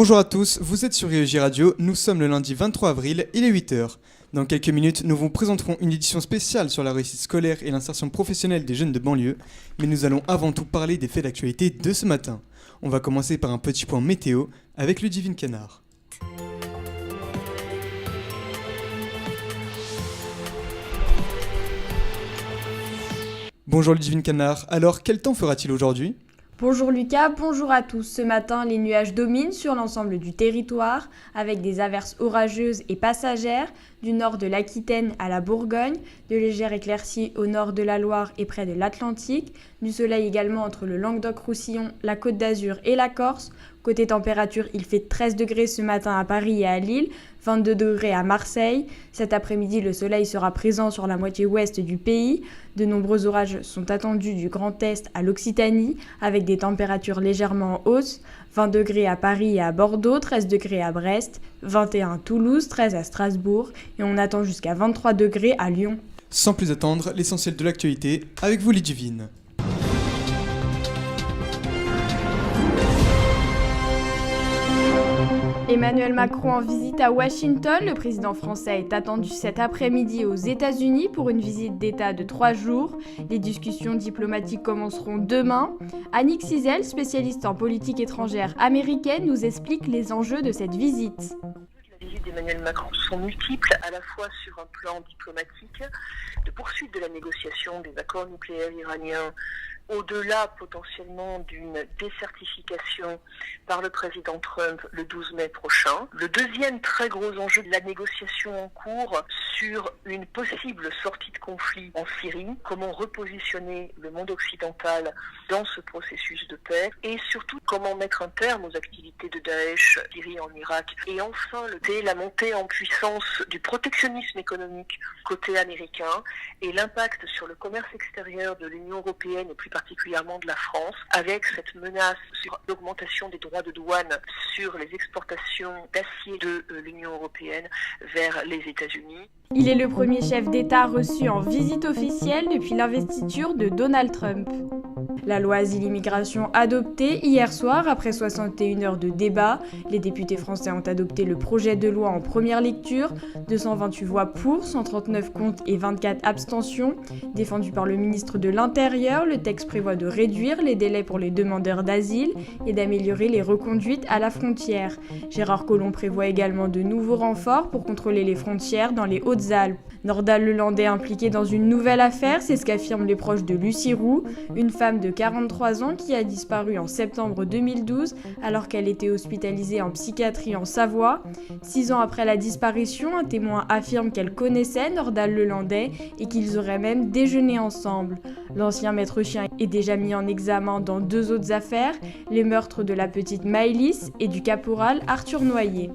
Bonjour à tous, vous êtes sur RIEJ Radio, nous sommes le lundi 23 avril, il est 8h. Dans quelques minutes, nous vous présenterons une édition spéciale sur la réussite scolaire et l'insertion professionnelle des jeunes de banlieue, mais nous allons avant tout parler des faits d'actualité de ce matin. On va commencer par un petit point météo avec Ludivine Canard. Bonjour Ludivine Canard, alors quel temps fera-t-il aujourd'hui ? Bonjour Lucas, bonjour à tous. Ce matin, les nuages dominent sur l'ensemble du territoire avec des averses orageuses et passagères du nord de l'Aquitaine à la Bourgogne, de légères éclaircies au nord de la Loire et près de l'Atlantique, du soleil également entre le Languedoc-Roussillon, la Côte d'Azur et la Corse. Côté température, il fait 13 degrés ce matin à Paris et à Lille, 22 degrés à Marseille. Cet après-midi, le soleil sera présent sur la moitié ouest du pays. De nombreux orages sont attendus du Grand Est à l'Occitanie, avec des températures légèrement en hausse. 20 degrés à Paris et à Bordeaux, 13 degrés à Brest, 21 à Toulouse, 13 à Strasbourg et on attend jusqu'à 23 degrés à Lyon. Sans plus attendre, l'essentiel de l'actualité avec vous Ludivine. Emmanuel Macron en visite à Washington. Le président français est attendu cet après-midi aux États-Unis pour une visite d'État de 3 jours. Les discussions diplomatiques commenceront demain. Annick Cizel, spécialiste en politique étrangère américaine, nous explique les enjeux de cette visite. Les visites d'Emmanuel Macron sont multiples, à la fois sur un plan diplomatique, de poursuite de la négociation des accords nucléaires iraniens, au-delà potentiellement d'une décertification par le président Trump le 12 mai prochain. Le deuxième très gros enjeu de la négociation en cours sur une possible sortie de conflit en Syrie, comment repositionner le monde occidental dans ce processus de paix et surtout comment mettre un terme aux activités de Daesh, Syrie en Irak et enfin la montée en puissance du protectionnisme économique côté américain et l'impact sur le commerce extérieur de l'Union européenne et plus particulièrement de la France, avec cette menace sur l'augmentation des droits de douane sur les exportations d'acier de l'Union européenne vers les États-Unis. Il est le premier chef d'État reçu en visite officielle depuis l'investiture de Donald Trump. La loi Asile-Immigration adoptée hier soir après 61 heures de débat. Les députés français ont adopté le projet de loi en première lecture. 228 voix pour, 139 contre et 24 abstentions. Défendu par le ministre de l'Intérieur, le texte prévoit de réduire les délais pour les demandeurs d'asile et d'améliorer les reconduites à la frontière. Gérard Collomb prévoit également de nouveaux renforts pour contrôler les frontières dans les Hautes-Alpes. Nordal-Lelandais impliqué dans une nouvelle affaire, c'est ce qu'affirment les proches de Lucie Roux, une femme de 43 ans qui a disparu en septembre 2012 alors qu'elle était hospitalisée en psychiatrie en Savoie. 6 ans après la disparition, un témoin affirme qu'elle connaissait Nordal-Lelandais et qu'ils auraient même déjeuné ensemble. L'ancien maître chien est déjà mis en examen dans 2 autres affaires, les meurtres de la petite Maëlys et du caporal Arthur Noyer.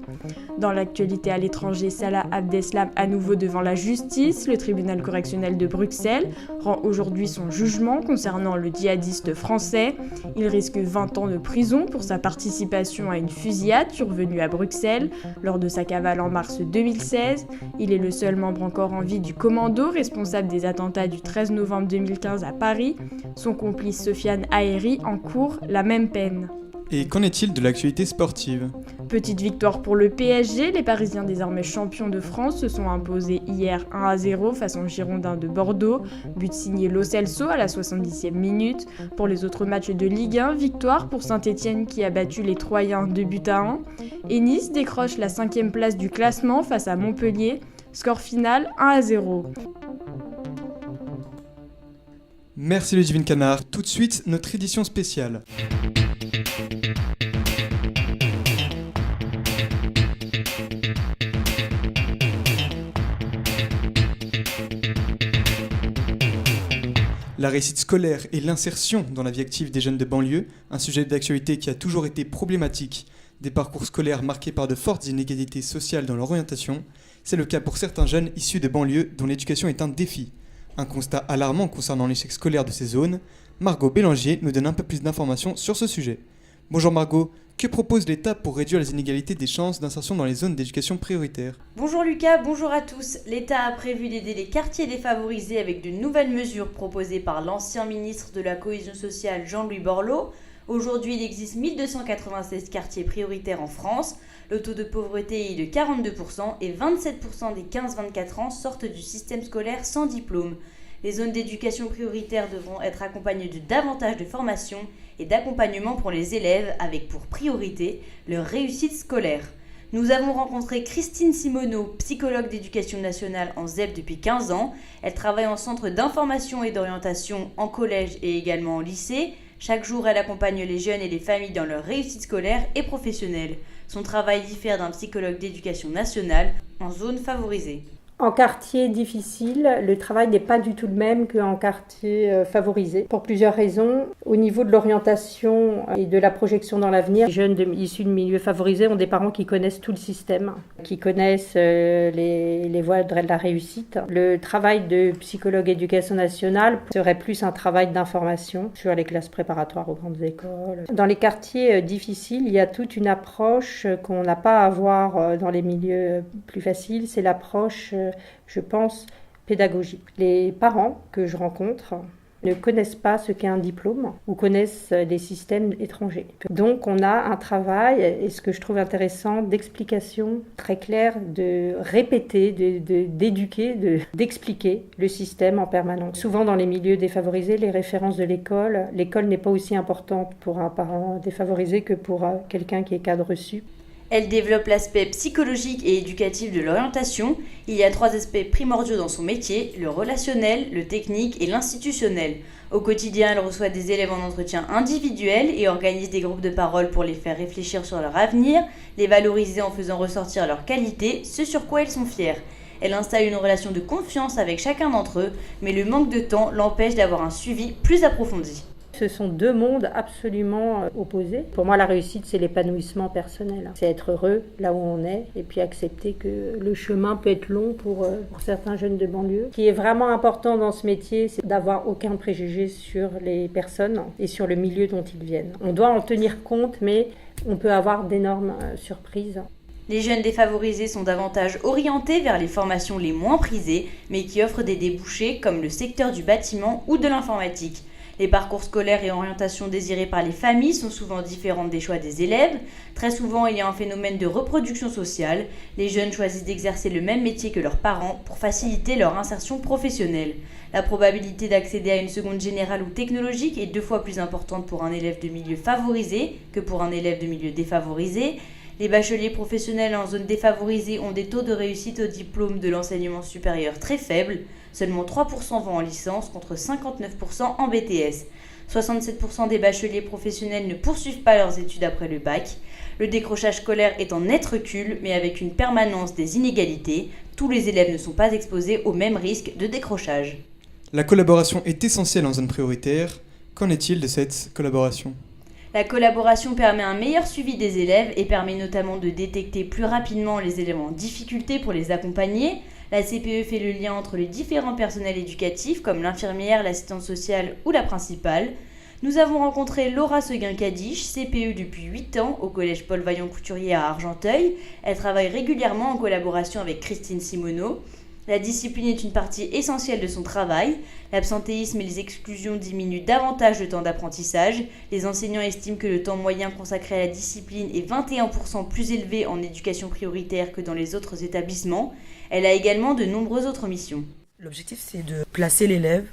Dans l'actualité à l'étranger, Salah Abdeslam à nouveau devant la justice. Le tribunal correctionnel de Bruxelles rend aujourd'hui son jugement concernant le djihadiste français. Il risque 20 ans de prison pour sa participation à une fusillade survenue à Bruxelles lors de sa cavale en mars 2016. Il est le seul membre encore en vie du commando responsable des attentats du 13 novembre 2015 à Paris. Son complice Sofiane Haeri encourt la même peine. Et qu'en est-il de l'actualité sportive ? Petite victoire pour le PSG, les Parisiens désormais champions de France se sont imposés hier 1-0 face aux Girondins de Bordeaux, but signé Lo Celso à la 70e minute. Pour les autres matchs de Ligue 1, victoire pour Saint-Etienne qui a battu les Troyens 2-1. Et Nice décroche la 5e place du classement face à Montpellier, score final 1-0. Merci Ludivine Canard, tout de suite notre édition spéciale. La réussite scolaire et l'insertion dans la vie active des jeunes de banlieue, un sujet d'actualité qui a toujours été problématique. Des parcours scolaires marqués par de fortes inégalités sociales dans leur orientation, c'est le cas pour certains jeunes issus de banlieues dont l'éducation est un défi. Un constat alarmant concernant l'échec scolaire de ces zones. Margot Bélanger nous donne un peu plus d'informations sur ce sujet. Bonjour Margot, que propose l'État pour réduire les inégalités des chances d'insertion dans les zones d'éducation prioritaire ? Bonjour Lucas, bonjour à tous. L'État a prévu d'aider les quartiers défavorisés avec de nouvelles mesures proposées par l'ancien ministre de la Cohésion sociale Jean-Louis Borloo. Aujourd'hui, il existe 1296 quartiers prioritaires en France. Le taux de pauvreté est de 42% et 27% des 15-24 ans sortent du système scolaire sans diplôme. Les zones d'éducation prioritaire devront être accompagnées de davantage de formation et d'accompagnement pour les élèves avec pour priorité leur réussite scolaire. Nous avons rencontré Christine Simoneau, psychologue d'éducation nationale en ZEP depuis 15 ans. Elle travaille en centre d'information et d'orientation en collège et également en lycée. Chaque jour, elle accompagne les jeunes et les familles dans leur réussite scolaire et professionnelle. Son travail diffère d'un psychologue d'éducation nationale en zone favorisée. En quartier difficile, le travail n'est pas du tout le même qu'en quartier favorisé, pour plusieurs raisons. Au niveau de l'orientation et de la projection dans l'avenir, les jeunes issus de milieux favorisés ont des parents qui connaissent tout le système, qui connaissent les voies de la réussite. Le travail de psychologue éducation nationale serait plus un travail d'information sur les classes préparatoires aux grandes écoles. Dans les quartiers difficiles, il y a toute une approche qu'on n'a pas à avoir dans les milieux plus faciles, c'est l'approche je pense, pédagogique. Les parents que je rencontre ne connaissent pas ce qu'est un diplôme ou connaissent des systèmes étrangers. Donc on a un travail, et ce que je trouve intéressant, d'explication très claire, de répéter, d'éduquer, d'expliquer le système en permanence. Souvent dans les milieux défavorisés, les références de l'école n'est pas aussi importante pour un parent défavorisé que pour quelqu'un qui est cadre sup. Elle développe l'aspect psychologique et éducatif de l'orientation. Il y a 3 aspects primordiaux dans son métier, le relationnel, le technique et l'institutionnel. Au quotidien, elle reçoit des élèves en entretien individuel et organise des groupes de parole pour les faire réfléchir sur leur avenir, les valoriser en faisant ressortir leurs qualités, ce sur quoi ils sont fiers. Elle installe une relation de confiance avec chacun d'entre eux, mais le manque de temps l'empêche d'avoir un suivi plus approfondi. Ce sont 2 mondes absolument opposés. Pour moi, la réussite, c'est l'épanouissement personnel. C'est être heureux là où on est et puis accepter que le chemin peut être long pour certains jeunes de banlieue. Ce qui est vraiment important dans ce métier, c'est d'avoir aucun préjugé sur les personnes et sur le milieu dont ils viennent. On doit en tenir compte, mais on peut avoir d'énormes surprises. Les jeunes défavorisés sont davantage orientés vers les formations les moins prisées, mais qui offrent des débouchés comme le secteur du bâtiment ou de l'informatique. Les parcours scolaires et orientations désirés par les familles sont souvent différents des choix des élèves. Très souvent, il y a un phénomène de reproduction sociale. Les jeunes choisissent d'exercer le même métier que leurs parents pour faciliter leur insertion professionnelle. La probabilité d'accéder à une seconde générale ou technologique est 2 fois plus importante pour un élève de milieu favorisé que pour un élève de milieu défavorisé. Les bacheliers professionnels en zone défavorisée ont des taux de réussite au diplôme de l'enseignement supérieur très faibles. Seulement 3% vont en licence contre 59% en BTS. 67% des bacheliers professionnels ne poursuivent pas leurs études après le bac. Le décrochage scolaire est en net recul, mais avec une permanence des inégalités. Tous les élèves ne sont pas exposés au même risque de décrochage. La collaboration est essentielle en zone prioritaire. Qu'en est-il de cette collaboration ? La collaboration permet un meilleur suivi des élèves et permet notamment de détecter plus rapidement les élèves en difficulté pour les accompagner. La CPE fait le lien entre les différents personnels éducatifs comme l'infirmière, l'assistante sociale ou la principale. Nous avons rencontré Laura Seguin-Cadiche, CPE depuis 8 ans au collège Paul Vaillant-Couturier à Argenteuil. Elle travaille régulièrement en collaboration avec Christine Simoneau. La discipline est une partie essentielle de son travail. L'absentéisme et les exclusions diminuent davantage le temps d'apprentissage. Les enseignants estiment que le temps moyen consacré à la discipline est 21% plus élevé en éducation prioritaire que dans les autres établissements. Elle a également de nombreuses autres missions. L'objectif, c'est de placer l'élève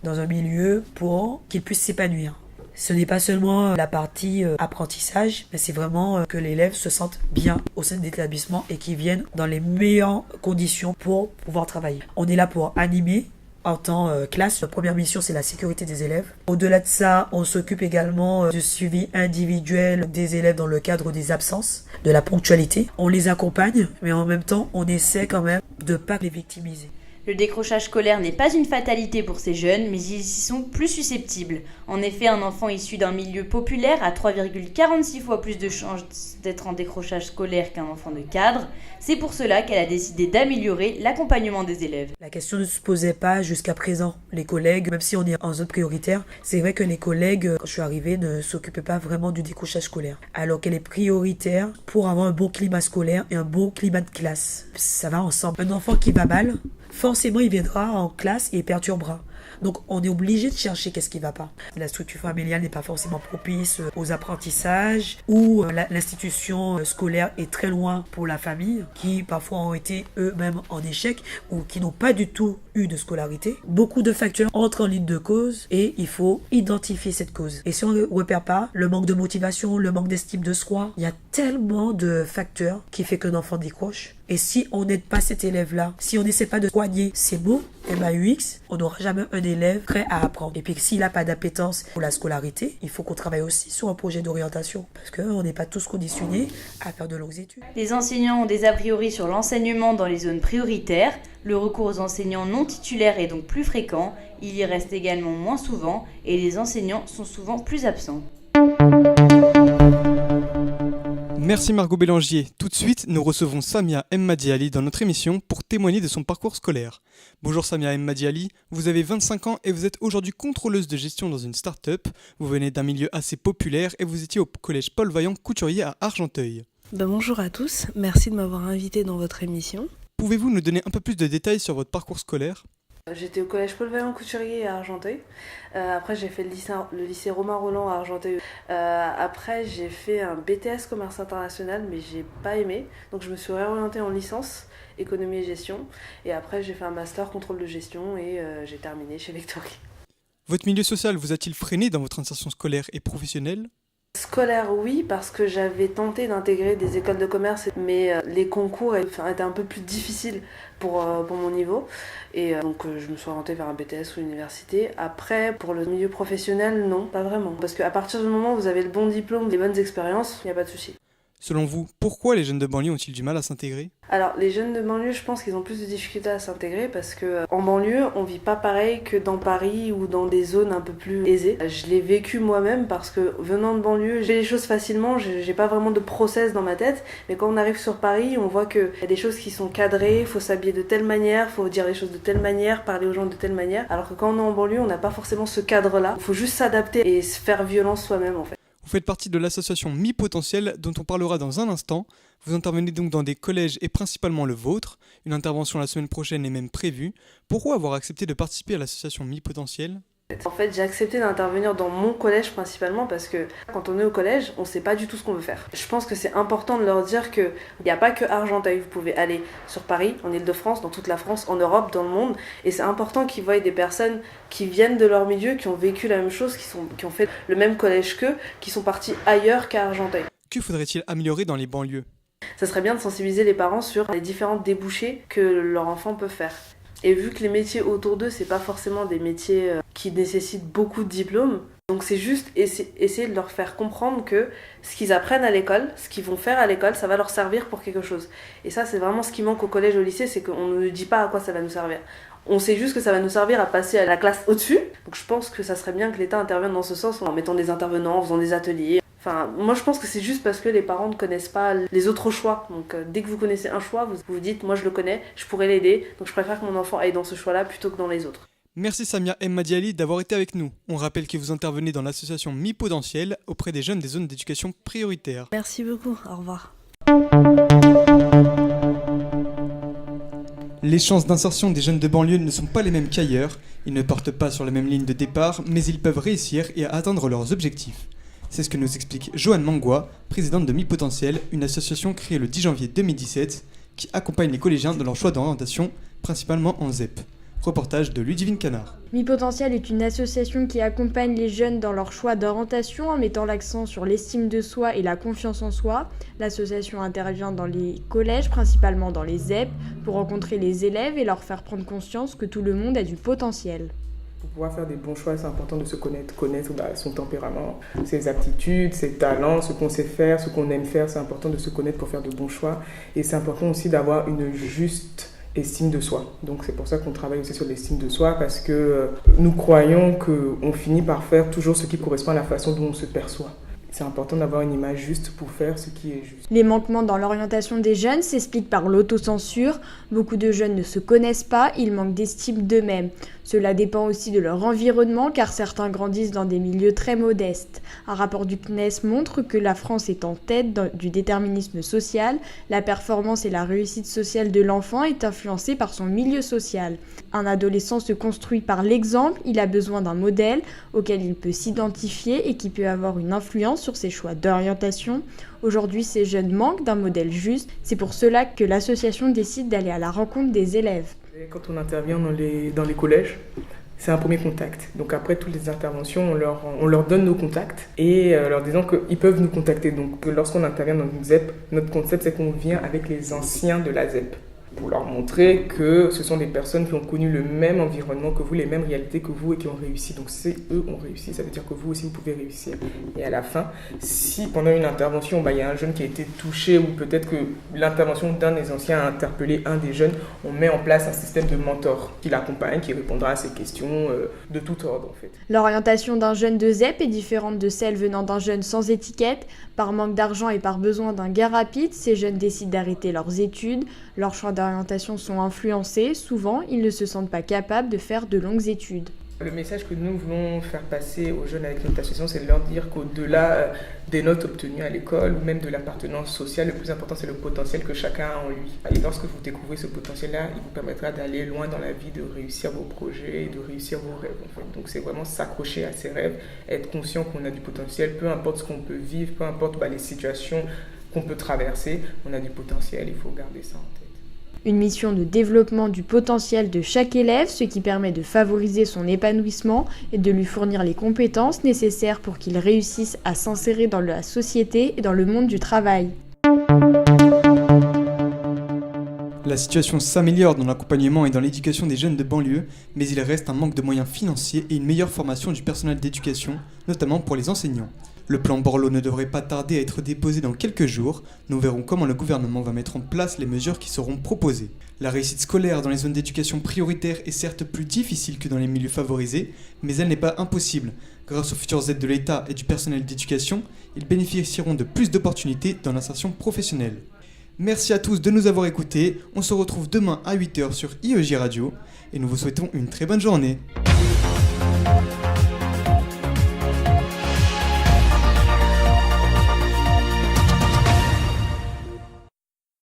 dans un milieu pour qu'il puisse s'épanouir. Ce n'est pas seulement la partie apprentissage, mais c'est vraiment que l'élève se sente bien au sein de l'établissement et qu'il vienne dans les meilleures conditions pour pouvoir travailler. On est là pour animer en tant que classe. La première mission, c'est la sécurité des élèves. Au-delà de ça, on s'occupe également du suivi individuel des élèves dans le cadre des absences, de la ponctualité. On les accompagne, mais en même temps, on essaie quand même de ne pas les victimiser. Le décrochage scolaire n'est pas une fatalité pour ces jeunes, mais ils y sont plus susceptibles. En effet, un enfant issu d'un milieu populaire a 3,46 fois plus de chances d'être en décrochage scolaire qu'un enfant de cadre. C'est pour cela qu'elle a décidé d'améliorer l'accompagnement des élèves. La question ne se posait pas jusqu'à présent. Les collègues, même si on est en zone prioritaire, c'est vrai que les collègues, quand je suis arrivée, ne s'occupaient pas vraiment du décrochage scolaire. Alors qu'elle est prioritaire pour avoir un bon climat scolaire et un bon climat de classe. Ça va ensemble. Un enfant qui va mal, forcément il viendra en classe et il perturbera. Donc on est obligé de chercher qu'est-ce qui va pas. La structure familiale n'est pas forcément propice aux apprentissages, ou l'institution scolaire est très loin pour la famille, qui parfois ont été eux-mêmes en échec ou qui n'ont pas du tout eu de scolarité. Beaucoup de facteurs entrent en ligne de cause et il faut identifier cette cause. Et si on ne repère pas le manque de motivation, le manque d'estime de soi, il y a tellement de facteurs qui fait qu'un enfant décroche. Et si on n'aide pas cet élève-là, si on n'essaie pas de soigner ses mots, MAUX, on n'aura jamais un élève prêt à apprendre. Et puis s'il n'a pas d'appétence pour la scolarité, il faut qu'on travaille aussi sur un projet d'orientation. Parce qu'on n'est pas tous conditionnés à faire de longues études. Les enseignants ont des a priori sur l'enseignement dans les zones prioritaires. Le recours aux enseignants non titulaires est donc plus fréquent. Il y reste également moins souvent et les enseignants sont souvent plus absents. Merci Margot Bélangier. Tout de suite, nous recevons Samia Madiali dans notre émission pour témoigner de son parcours scolaire. Bonjour Samia Madiali, vous avez 25 ans et vous êtes aujourd'hui contrôleuse de gestion dans une start-up. Vous venez d'un milieu assez populaire et vous étiez au collège Paul Vaillant Couturier à Argenteuil. Bonjour à tous, merci de m'avoir invité dans votre émission. Pouvez-vous nous donner un peu plus de détails sur votre parcours scolaire ? J'étais au collège Paul Vaillant Couturier à Argenteuil. Après, j'ai fait le lycée Romain Roland à Argenteuil. Après, j'ai fait un BTS commerce international, mais j'ai pas aimé. Donc, je me suis réorientée en licence économie et gestion. Et après, j'ai fait un master contrôle de gestion et j'ai terminé chez Vectory. Votre milieu social vous a-t-il freiné dans votre insertion scolaire et professionnelle ? Scolaire, oui, parce que j'avais tenté d'intégrer des écoles de commerce, mais les concours étaient un peu plus difficiles pour mon niveau. Et donc je me suis orientée vers un BTS ou université. Après, pour le milieu professionnel, non, pas vraiment. Parce qu'à partir du moment où vous avez le bon diplôme, les bonnes expériences, il n'y a pas de souci. Selon vous, pourquoi les jeunes de banlieue ont-ils du mal à s'intégrer ? Alors, les jeunes de banlieue, je pense qu'ils ont plus de difficultés à s'intégrer parce qu'en banlieue, on vit pas pareil que dans Paris ou dans des zones un peu plus aisées. Je l'ai vécu moi-même parce que venant de banlieue, j'ai les choses facilement, j'ai pas vraiment de process dans ma tête. Mais quand on arrive sur Paris, on voit qu'il y a des choses qui sont cadrées, il faut s'habiller de telle manière, il faut dire les choses de telle manière, parler aux gens de telle manière. Alors que quand on est en banlieue, on n'a pas forcément ce cadre-là. Il faut juste s'adapter et se faire violence soi-même en fait. Vous faites partie de l'association Mi-Potentiel dont on parlera dans un instant. Vous intervenez donc dans des collèges et principalement le vôtre. Une intervention la semaine prochaine est même prévue. Pourquoi avoir accepté de participer à l'association Mi-Potentiel ? En fait, j'ai accepté d'intervenir dans mon collège principalement parce que quand on est au collège, on sait pas du tout ce qu'on veut faire. Je pense que c'est important de leur dire qu'il n'y a pas que Argenteuil. Vous pouvez aller sur Paris, en Ile-de-France, dans toute la France, en Europe, dans le monde. Et c'est important qu'ils voient des personnes qui viennent de leur milieu, qui ont vécu la même chose, qui ont fait le même collège qu'eux, qui sont partis ailleurs qu'à Argenteuil. Que faudrait-il améliorer dans les banlieues ? Ça serait bien de sensibiliser les parents sur les différents débouchés que leur enfant peut faire. Et vu que les métiers autour d'eux, c'est pas forcément des métiers qui nécessitent beaucoup de diplômes, donc c'est juste essayer de leur faire comprendre que ce qu'ils apprennent à l'école, ce qu'ils vont faire à l'école, ça va leur servir pour quelque chose. Et ça, c'est vraiment ce qui manque au collège, au lycée, c'est qu'on ne dit pas à quoi ça va nous servir. On sait juste que ça va nous servir à passer à la classe au-dessus. Donc je pense que ça serait bien que l'État intervienne dans ce sens en mettant des intervenants, en faisant des ateliers. Enfin, moi je pense que c'est juste parce que les parents ne connaissent pas les autres choix. Donc dès que vous connaissez un choix, vous vous dites, moi je le connais, je pourrais l'aider, donc je préfère que mon enfant aille dans ce choix-là plutôt que dans les autres. Merci Samia Madiali d'avoir été avec nous. On rappelle que vous intervenez dans l'association Mi-Potentiel auprès des jeunes des zones d'éducation prioritaire. Merci beaucoup, au revoir. Les chances d'insertion des jeunes de banlieue ne sont pas les mêmes qu'ailleurs. Ils ne partent pas sur la même ligne de départ, mais ils peuvent réussir et atteindre leurs objectifs. C'est ce que nous explique Joanne Mangois, présidente de Mi-Potentiel, une association créée le 10 janvier 2017 qui accompagne les collégiens dans leur choix d'orientation, principalement en ZEP. Reportage de Ludivine Canard. Mi-Potentiel est une association qui accompagne les jeunes dans leur choix d'orientation en mettant l'accent sur l'estime de soi et la confiance en soi. L'association intervient dans les collèges, principalement dans les ZEP, pour rencontrer les élèves et leur faire prendre conscience que tout le monde a du potentiel. Pour pouvoir faire des bons choix, c'est important de se connaître son tempérament, ses aptitudes, ses talents, ce qu'on sait faire, ce qu'on aime faire. C'est important de se connaître pour faire de bons choix. Et c'est important aussi d'avoir une juste estime de soi. Donc c'est pour ça qu'on travaille aussi sur l'estime de soi, parce que nous croyons qu'on finit par faire toujours ce qui correspond à la façon dont on se perçoit. C'est important d'avoir une image juste pour faire ce qui est juste. Les manquements dans l'orientation des jeunes s'expliquent par l'autocensure. Beaucoup de jeunes ne se connaissent pas, ils manquent d'estime d'eux-mêmes. Cela dépend aussi de leur environnement car certains grandissent dans des milieux très modestes. Un rapport du CNES montre que la France est en tête du déterminisme social. La performance et la réussite sociale de l'enfant est influencée par son milieu social. Un adolescent se construit par l'exemple, il a besoin d'un modèle auquel il peut s'identifier et qui peut avoir une influence sur ses choix d'orientation. Aujourd'hui, ces jeunes manquent d'un modèle juste. C'est pour cela que l'association décide d'aller à la rencontre des élèves. Quand on intervient dans les collèges, c'est un premier contact. Donc après toutes les interventions, on leur donne nos contacts et leur disant qu'ils peuvent nous contacter. Donc lorsqu'on intervient dans une ZEP, notre concept c'est qu'on vient avec les anciens de la ZEP pour leur montrer que ce sont des personnes qui ont connu le même environnement que vous, les mêmes réalités que vous et qui ont réussi. Donc si eux ont réussi, ça veut dire que vous aussi vous pouvez réussir. Et à la fin, si pendant une intervention, il y a un jeune qui a été touché ou peut-être que l'intervention d'un des anciens a interpellé un des jeunes, on met en place un système de mentor qui l'accompagne, qui répondra à ces questions de tout ordre en fait. L'orientation d'un jeune de ZEP est différente de celle venant d'un jeune sans étiquette. Par manque d'argent et par besoin d'un gain rapide, ces jeunes décident d'arrêter leurs études. Leurs choix d'orientation sont influencés. Souvent, ils ne se sentent pas capables de faire de longues études. Le message que nous voulons faire passer aux jeunes avec notre association, c'est de leur dire qu'au-delà des notes obtenues à l'école ou même de l'appartenance sociale, le plus important c'est le potentiel que chacun a en lui. Et lorsque vous découvrez ce potentiel-là, il vous permettra d'aller loin dans la vie, de réussir vos projets et de réussir vos rêves. En fait. Donc c'est vraiment s'accrocher à ses rêves, être conscient qu'on a du potentiel, peu importe ce qu'on peut vivre, peu importe les situations qu'on peut traverser, on a du potentiel, il faut garder ça en tête. Une mission de développement du potentiel de chaque élève, ce qui permet de favoriser son épanouissement et de lui fournir les compétences nécessaires pour qu'il réussisse à s'insérer dans la société et dans le monde du travail. La situation s'améliore dans l'accompagnement et dans l'éducation des jeunes de banlieue, mais il reste un manque de moyens financiers et une meilleure formation du personnel d'éducation, notamment pour les enseignants. Le plan Borloo ne devrait pas tarder à être déposé dans quelques jours. Nous verrons comment le gouvernement va mettre en place les mesures qui seront proposées. La réussite scolaire dans les zones d'éducation prioritaire est certes plus difficile que dans les milieux favorisés, mais elle n'est pas impossible. Grâce aux futures aides de l'État et du personnel d'éducation, ils bénéficieront de plus d'opportunités dans l'insertion professionnelle. Merci à tous de nous avoir écoutés. On se retrouve demain à 8h sur IEJ Radio et nous vous souhaitons une très bonne journée.